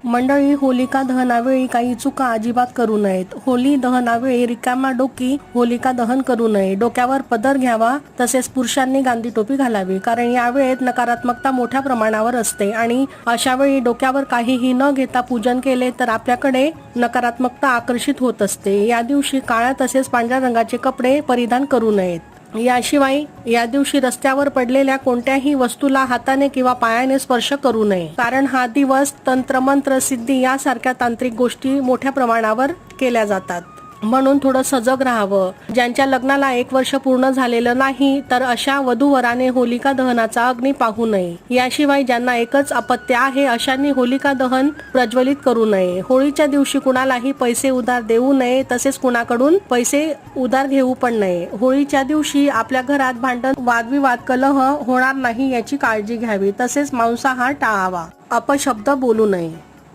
मंडळी, होलिका दहनावेळी काही चुका अजिबात करू नयेत. होली दहनावेळी रिकामा डोकी होलिका दहन करू नये. डोक्यावर पदर घ्यावा, तसेच पुरुषांनी गांधी टोपी घालावी, कारण या वेळेत नकारात्मकता मोठ्या प्रमाणावर असते आणि अशा वेळी डोक्यावर काहीही न घेता पूजन केले तर आपल्याकडे नकारात्मकता आकर्षित होत असते. या दिवशी काळ्या तसेच पांढऱ्या रंगाचे कपडे परिधान करू नयेत. याशिवाय या दिवशी रस्त्यावर पडलेल्या कोणत्याही वस्तूला हाताने किंवा पायाने स्पर्श करू नये, कारण हा दिवस तंत्रमंत्र सिद्धी यासारख्या तांत्रिक गोष्टी मोठ्या प्रमाणावर केल्या जातात. म्हणून थोडं सजग राहावं. ज्यांच्या लग्नाला 1 वर्ष पूर्ण झालेलं नाही तर अशा वधूवराने होलिका दहनाचा अग्नी पाहू नये. याशिवाय ज्यांना एकच अपत्य आहे अशांनी होलिका दहन प्रज्वलित करू नये. होळीच्या दिवशी कुणालाही पैसे उधार देऊ नये, तसेच कुणाकडून पैसे उधार घेऊ पण नये. होळीच्या दिवशी आपल्या घरात भांडण, वादविवाद, कलह होणार नाही याची काळजी घ्यावी. तसेच मांसाहार टाळावा. अपशब्द बोलू नये.